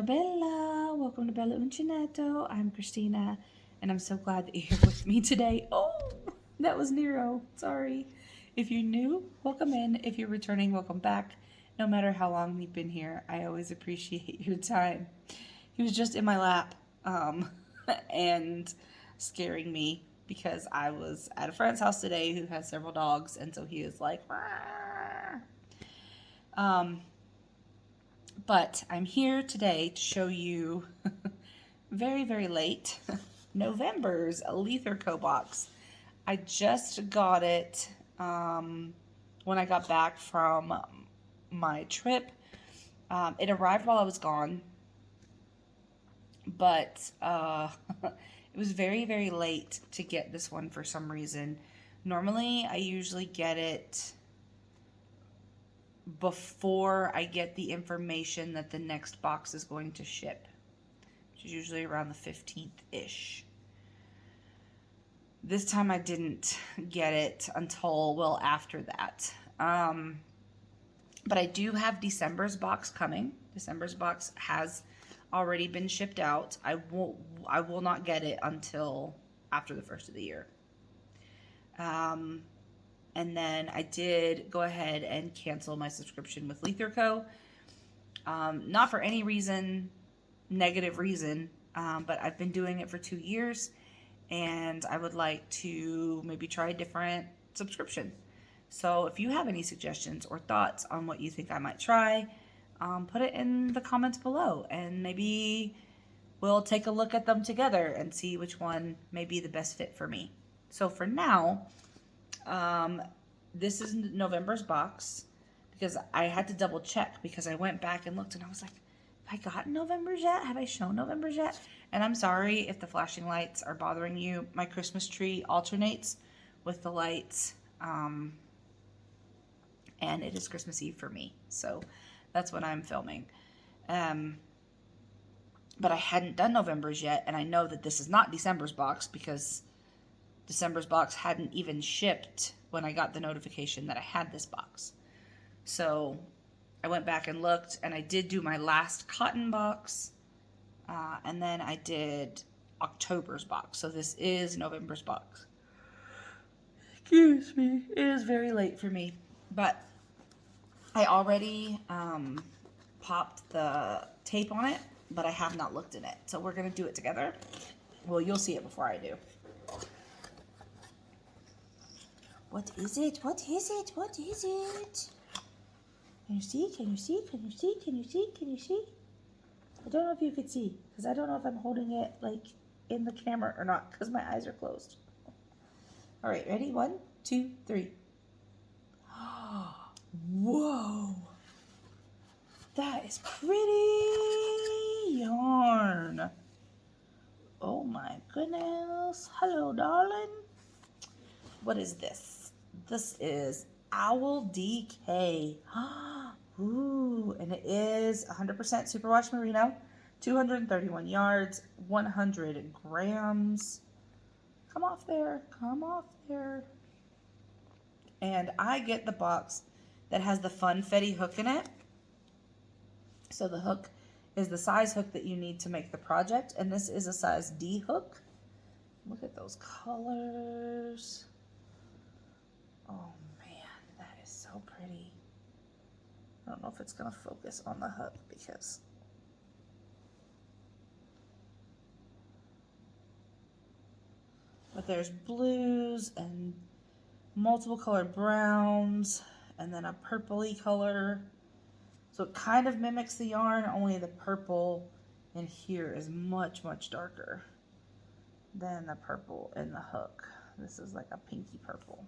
Bella, welcome to Bella Uncinetto. I'm Christina, and I'm so glad that you're here with me today. Oh, that was Nero. Sorry. If you're new, welcome in. If you're returning, welcome back. No matter how long you've been here, I always appreciate your time. He was just in my lap, and scaring me because I was at a friend's house today who has several dogs, and so he was like, "Rah." But I'm here today to show you very, very late November's Leither Co box. I just got it when I got back from my trip. It arrived while I was gone, but it was very, very late to get this one for some reason. Normally, I usually get it before I get the information that the next box is going to ship, which is usually around the 15th-ish. This time I didn't get it until well after that. But I do have December's box coming. December's box has already been shipped out. I will not get it until after the first of the year. And then I did go ahead and cancel my subscription with Leither Co. Not for any reason, negative reason, but I've been doing it for 2 years, and I would like to maybe try a different subscription. So if you have any suggestions or thoughts on what you think I might try, put it in the comments below, and maybe we'll take a look at them together and see which one may be the best fit for me. So for now, this is November's box because I had to double check because I went back and looked and I was like, have I gotten November's yet? Have I shown November's yet? And I'm sorry if the flashing lights are bothering you. My Christmas tree alternates with the lights, and it is Christmas Eve for me. So that's when I'm filming. But I hadn't done November's yet, and I know that this is not December's box because December's box hadn't even shipped when I got the notification that I had this box. So I went back and looked, and I did do my last cotton box, and then I did October's box. So this is November's box. Excuse me. It is very late for me, but I already popped the tape on it, but I have not looked in it. So we're going to do it together. Well, you'll see it before I do. What is it? What is it? What is it? Can you see? Can you see? Can you see? Can you see? Can you see? I don't know if you could see because I don't know if I'm holding it like in the camera or not because my eyes are closed. All right, ready? 1, 2, 3. Whoa! That is pretty yarn. Oh my goodness. Hello, darling. What is this? This is Owl DK. Ooh, and it is 100% superwash merino, 231 yards, 100 grams. Come off there. Come off there. And I get the box that has the funfetti hook in it. So the hook is the size hook that you need to make the project, and this is a size D hook. Look at those colors. Oh man, that is so pretty. I don't know if it's going to focus on the hook because but there's blues and multiple colored browns and then a purpley color. So it kind of mimics the yarn, only the purple in here is much, much darker than the purple in the hook. This is like a pinky purple.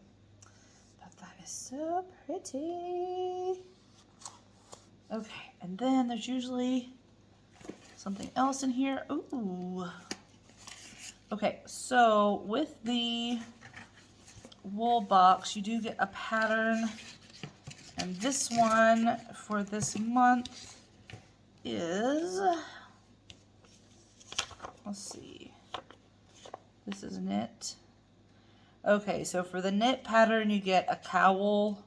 But that is so pretty. Okay, and then there's usually something else in here. Ooh. Okay, so with the wool box, you do get a pattern. And this one for this month is, let's see, this is knit. Okay, so for the knit pattern, you get a cowl.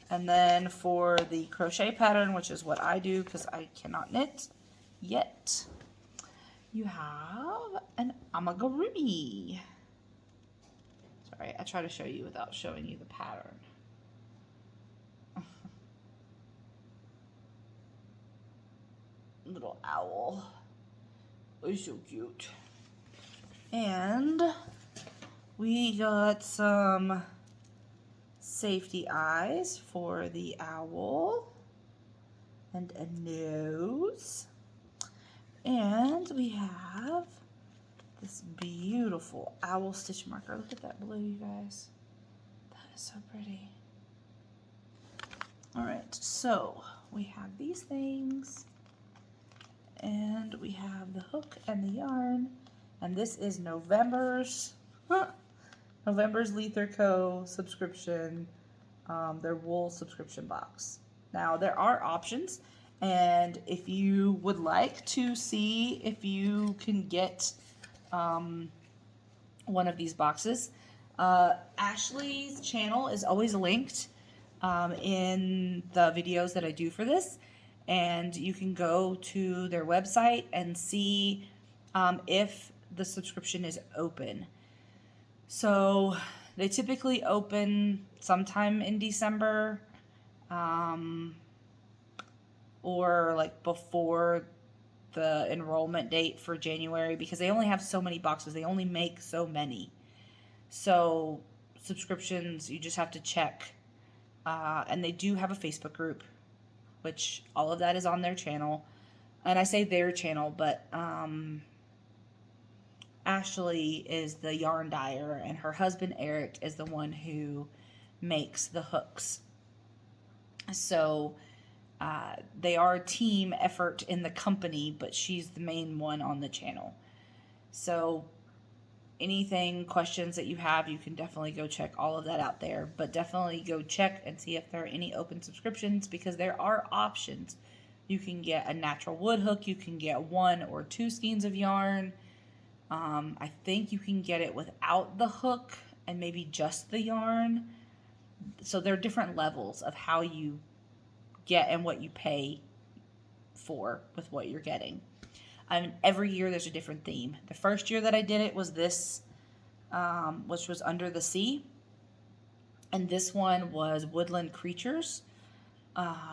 And then for the crochet pattern, which is what I do because I cannot knit, yet. You have an amigurumi. Sorry, I try to show you without showing you the pattern. Little owl. Oh, so cute. And we got some safety eyes for the owl and a nose. And we have this beautiful owl stitch marker. Look at that blue, you guys. That is so pretty. All right, so we have these things. And we have the hook and the yarn. And this is November's Leither Co. subscription, their wool subscription box. Now, there are options. And if you would like to see if you can get one of these boxes, Ashley's channel is always linked in the videos that I do for this. And you can go to their website and see if the subscription is open. So they typically open sometime in December, or like before the enrollment date for January, because they only have so many boxes. They only make so many. So subscriptions, you just have to check. And they do have a Facebook group, which all of that is on their channel. And I say their channel, but Ashley is the yarn dyer, and her husband Eric is the one who makes the hooks. So they are a team effort in the company, but she's the main one on the channel. So anything, questions that you have, you can definitely go check all of that out there. But definitely go check and see if there are any open subscriptions, because there are options. You can get a natural wood hook. You can get 1 or 2 skeins of yarn. I think you can get it without the hook and maybe just the yarn. So there are different levels of how you get and what you pay for with what you're getting. Every year there's a different theme. The first year that I did it was this, which was Under the Sea. And this one was Woodland Creatures.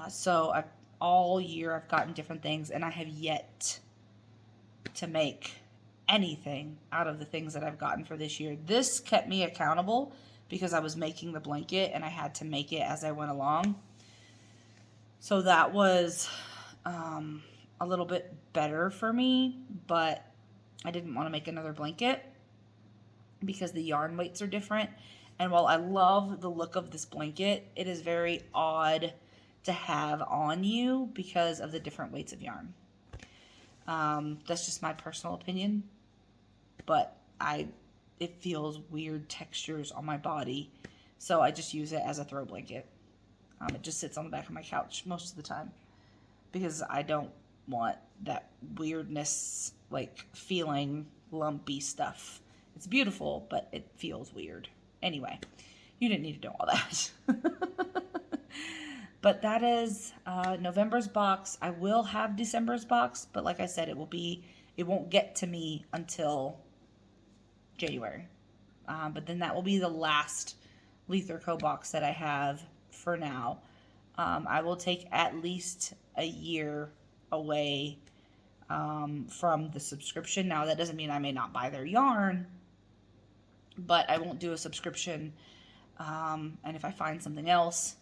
So all year I've gotten different things, and I have yet to make anything out of the things that I've gotten for this year. This kept me accountable because I was making the blanket and I had to make it as I went along. So that was a little bit better for me, but I didn't want to make another blanket because the yarn weights are different. And while I love the look of this blanket, it is very odd to have on you because of the different weights of yarn. That's just my personal opinion, but it feels weird textures on my body, so I just use it as a throw blanket. It just sits on the back of my couch most of the time because I don't want that weirdness, like feeling lumpy stuff. It's beautiful, but it feels weird. Anyway, you didn't need to know all that. But that is November's box. I will have December's box, but like I said, it won't get to me until January. But then that will be the last Leither Co box that I have for now. I will take at least a year away from the subscription. Now, that doesn't mean I may not buy their yarn, but I won't do a subscription. And if I find something else,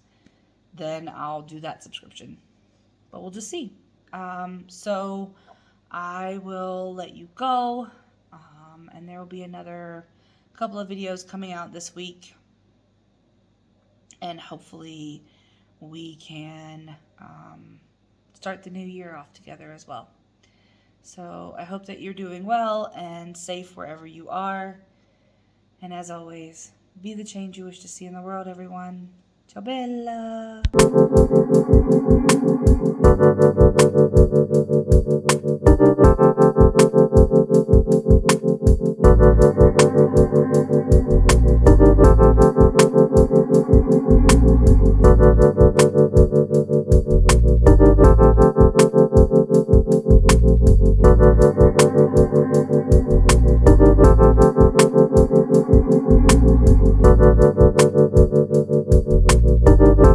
then I'll do that subscription. But we'll just see. So I will let you go. And there will be another couple of videos coming out this week. And hopefully we can start the new year off together as well. So I hope that you're doing well and safe wherever you are. And as always, be the change you wish to see in the world, everyone. Ciao bella!